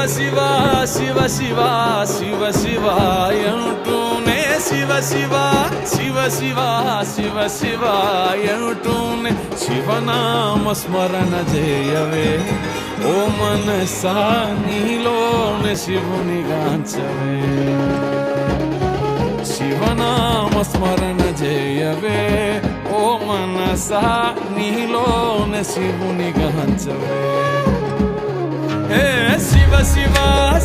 శివ శివ శివ శివ శివాయంటూనే శివ శివ శివ శివ శివ శివాయంటూనే శివనామ స్మరణ చేయవే ఓ మనసా నీలోనే శివుని గాంచవే శివనామ స్మరణ చేయవే ఓ మనసా నీలోనే శివుని గాంచవే శివ శివ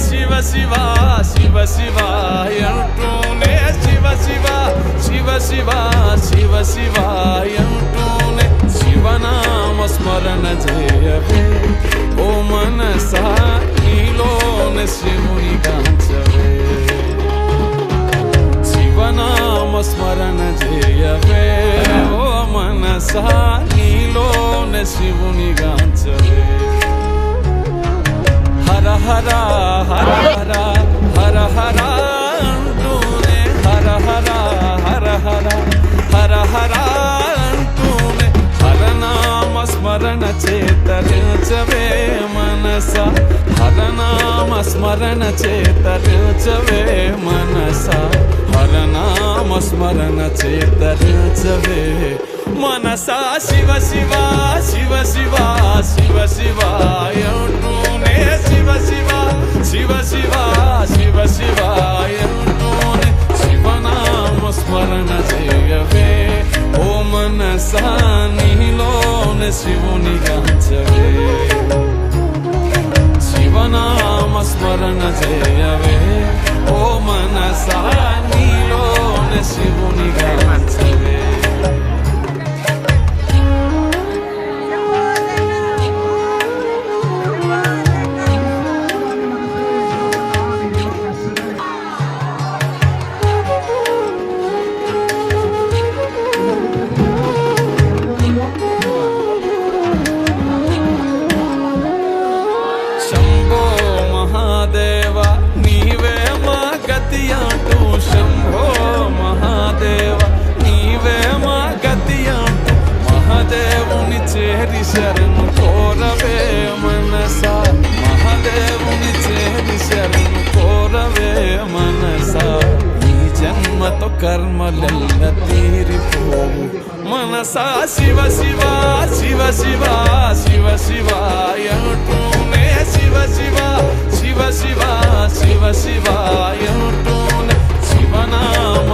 శివ శివ శివ శివాయంటూనే శివ శివ శివ శివ శివ శివాయంటూనే శివనామ స్మరణ చేయవే ఓ మనసా నీలోనే శివుని గాంచవే శివనామ స్మరణ చేయవే ఓ మనసా నీలోనే శివుని గాంచవే హర హర హర హర హర హర అంటూనే హర హర హర హర హర హర అంటూనే హరనామ స్మరణ చేతరించవే మనస హరనామ స్మరణ చేతరించవే మనస హరనామ స్మరణ చేతరించవే మనసా శివ శివ శివ శివ శివ శివాయంటూనే శివ శివ శివ శివ శివ శివాయంటూనే శివనామ స్మరణ చేయవే ఓ మనసా నీలోనే శివుని గాంచవే శివనామ స్మరణ చేయవే ఓ మనసా నీలోనే శివుని గాంచవే శంభో మహాదేవ నీవే మా గతి అంటూ మహాదేవుని చేరి శరణు కోరవే మనసా మహాదేవుని చేరి శరణు కోరవే మనసా ఈ జన్మతో కర్మలెల్ల తీరిపోవు మనసా శివ శివ శివ శివ శివ శివాయంటూనే శివ శివ శివ శివ శివ శివాయంటూనే శివనామ